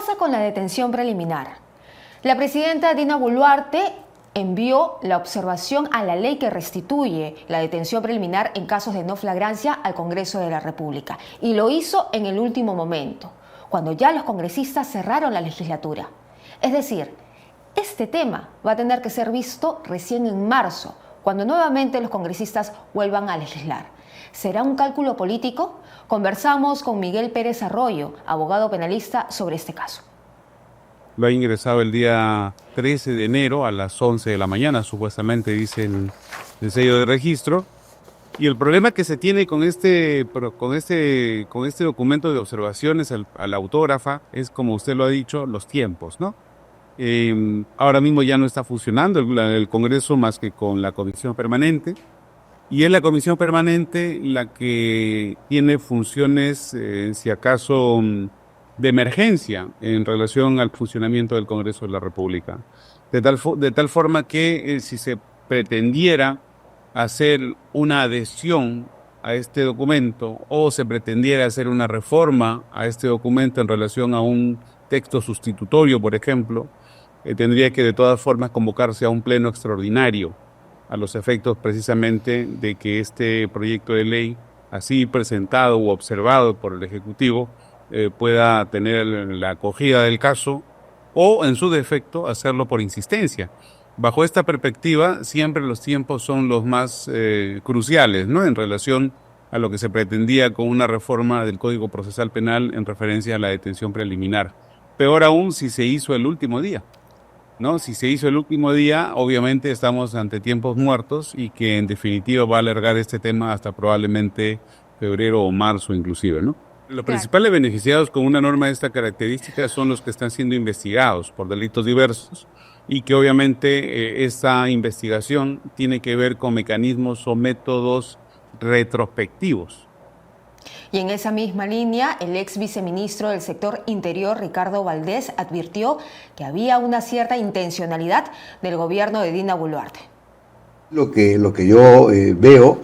pasa con la detención preliminar? La presidenta Dina Boluarte envió la observación a la ley que restituye la detención preliminar en casos de no flagrancia al Congreso de la República. Y lo hizo en el último momento, cuando ya los congresistas cerraron la legislatura. Es decir, este tema va a tener que ser visto recién en marzo, cuando nuevamente los congresistas vuelvan a legislar. ¿Será un cálculo político? Conversamos con Miguel Pérez Arroyo, abogado penalista, sobre este caso. Lo ha ingresado el día 13 de enero a las 11 de la mañana, supuestamente dice el sello de registro. Y el problema que se tiene con este documento de observaciones a la autógrafa es, como usted lo ha dicho, los tiempos, ¿no? Ahora mismo ya no está funcionando el Congreso más que con la Comisión Permanente. Y es la Comisión Permanente la que tiene funciones, si acaso, de emergencia en relación al funcionamiento del Congreso de la República. De tal forma que si se pretendiera hacer una adhesión a este documento o se pretendiera hacer una reforma a este documento en relación a un texto sustitutorio, por ejemplo, tendría que de todas formas convocarse a un pleno extraordinario a los efectos precisamente de que este proyecto de ley, así presentado u observado por el Ejecutivo, pueda tener la acogida del caso o, en su defecto, hacerlo por insistencia. Bajo esta perspectiva, siempre los tiempos son los más cruciales, ¿no?, en relación a lo que se pretendía con una reforma del Código Procesal Penal en referencia a la detención preliminar. Peor aún si se hizo el último día, ¿no? Si se hizo el último día, obviamente estamos ante tiempos muertos y que en definitiva va a alargar este tema hasta probablemente febrero o marzo inclusive, ¿no? Los principales beneficiados con una norma de esta característica son los que están siendo investigados por delitos diversos y que obviamente esta investigación tiene que ver con mecanismos o métodos retrospectivos. Y en esa misma línea, el ex viceministro del sector interior, Ricardo Valdés, advirtió que había una cierta intencionalidad del gobierno de Dina Boluarte. Lo que yo veo,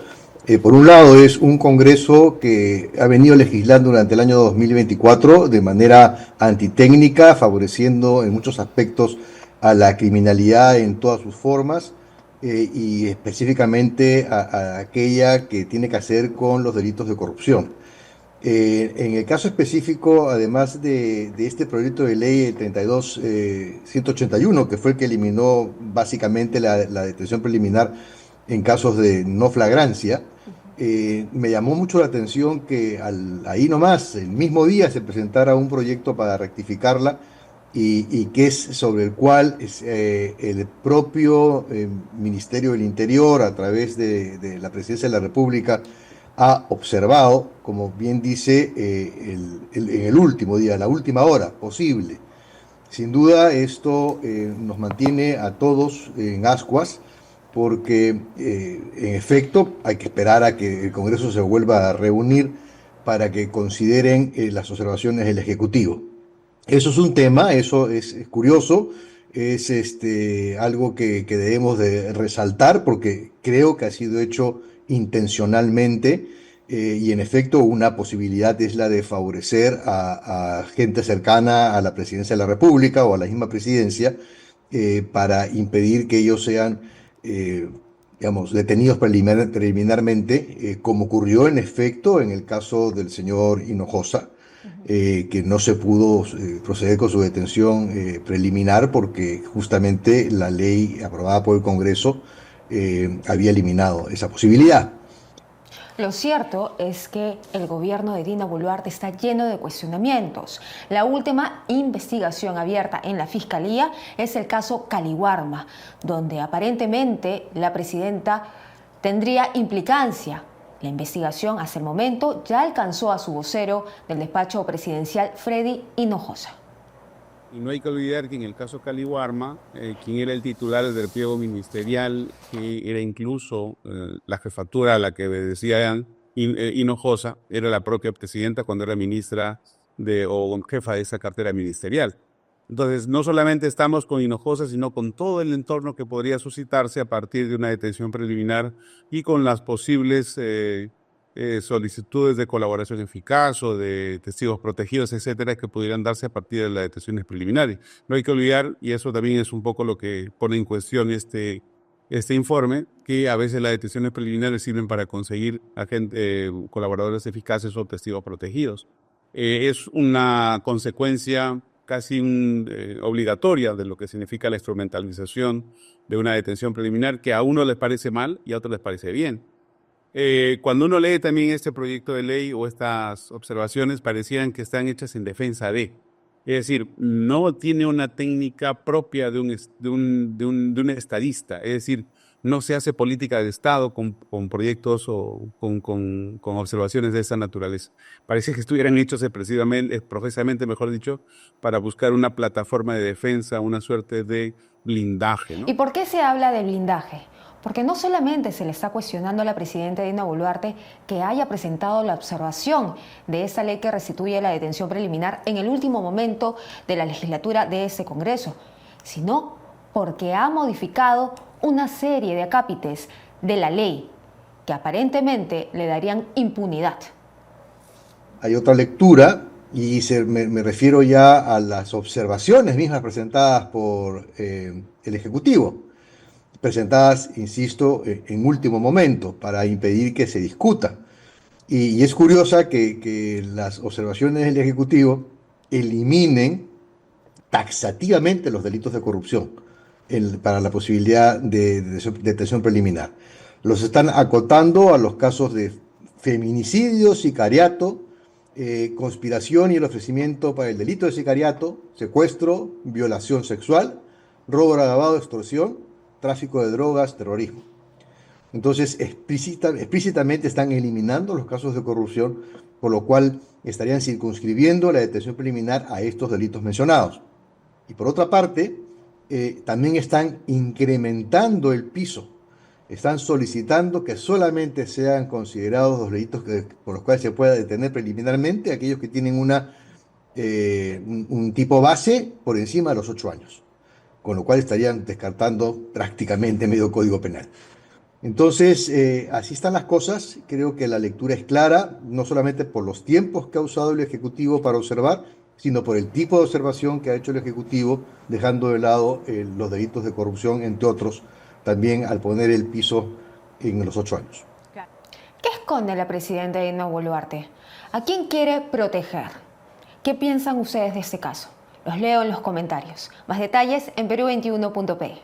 por un lado, es un Congreso que ha venido legislando durante el año 2024 de manera antitécnica, favoreciendo en muchos aspectos a la criminalidad en todas sus formas, y específicamente a aquella que tiene que hacer con los delitos de corrupción. En el caso específico, además de este proyecto de ley 32.181, que fue el que eliminó básicamente la detención preliminar en casos de no flagrancia, me llamó mucho la atención que ahí nomás, el mismo día, se presentara un proyecto para rectificarla y que es sobre el cual el propio Ministerio del Interior, a través de la Presidencia de la República, ha observado, como bien dice, en el último día, la última hora posible. Sin duda esto nos mantiene a todos en ascuas, porque en efecto hay que esperar a que el Congreso se vuelva a reunir para que consideren las observaciones del Ejecutivo. Eso es un tema, eso es curioso, es algo que debemos de resaltar, porque creo que ha sido hecho intencionalmente, y en efecto una posibilidad es la de favorecer a gente cercana a la presidencia de la República o a la misma presidencia, para impedir que ellos sean digamos, detenidos preliminarmente, como ocurrió en efecto en el caso del señor Hinojosa, que no se pudo proceder con su detención preliminar porque justamente la ley aprobada por el Congreso había eliminado esa posibilidad. Lo cierto es que el gobierno de Dina Boluarte está lleno de cuestionamientos. La última investigación abierta en la Fiscalía es el caso Caliwarma, donde aparentemente la presidenta tendría implicancia. La investigación hasta el momento ya alcanzó a su vocero del despacho presidencial, Freddy Hinojosa. Y no hay que olvidar que en el caso Caliwarma, quien era el titular del pliego ministerial, que era incluso la jefatura a la que obedecía Hinojosa, era la propia presidenta cuando era ministra o jefa de esa cartera ministerial. Entonces, no solamente estamos con Hinojosa, sino con todo el entorno que podría suscitarse a partir de una detención preliminar y con las posibles solicitudes de colaboración eficaz o de testigos protegidos, etcétera, que pudieran darse a partir de las detenciones preliminares. No hay que olvidar, y eso también es un poco lo que pone en cuestión este informe, que a veces las detenciones preliminares sirven para conseguir colaboradores eficaces o testigos protegidos. Es una consecuencia casi obligatoria de lo que significa la instrumentalización de una detención preliminar, que a uno les parece mal y a otros les parece bien. Cuando uno lee también este proyecto de ley o estas observaciones, parecían que están hechas en defensa de. Es decir, no tiene una técnica propia de un estadista. Es decir, no se hace política de Estado con proyectos o con observaciones de esa naturaleza. Parece que estuvieran hechos profesamente, mejor dicho, para buscar una plataforma de defensa, una suerte de blindaje, ¿no? ¿Y por qué se habla de blindaje? Porque no solamente se le está cuestionando a la presidenta Dina Boluarte que haya presentado la observación de esa ley que restituye la detención preliminar en el último momento de la legislatura de ese Congreso, sino porque ha modificado una serie de acápites de la ley que aparentemente le darían impunidad. Hay otra lectura y me refiero ya a las observaciones mismas presentadas por el Ejecutivo, presentadas, insisto, en último momento para impedir que se discuta. Y es curiosa que las observaciones del Ejecutivo eliminen taxativamente los delitos de corrupción para la posibilidad de detención preliminar. Los están acotando a los casos de feminicidio, sicariato, conspiración y el ofrecimiento para el delito de sicariato, secuestro, violación sexual, robo agravado, extorsión, tráfico de drogas, terrorismo. Entonces, explícitamente están eliminando los casos de corrupción, por lo cual estarían circunscribiendo la detención preliminar a estos delitos mencionados. Y por otra parte, también están incrementando el piso. Están solicitando que solamente sean considerados los delitos por los cuales se pueda detener preliminarmente aquellos que tienen un tipo base por encima de los 8 años, con lo cual estarían descartando prácticamente medio Código Penal. Entonces, así están las cosas. Creo que la lectura es clara, no solamente por los tiempos que ha usado el Ejecutivo para observar, sino por el tipo de observación que ha hecho el Ejecutivo, dejando de lado los delitos de corrupción, entre otros, también al poner el piso en los 8 años. ¿Qué esconde la presidenta Dina Boluarte? ¿A quién quiere proteger? ¿Qué piensan ustedes de este caso? Los leo en los comentarios. Más detalles en Perú21.pe.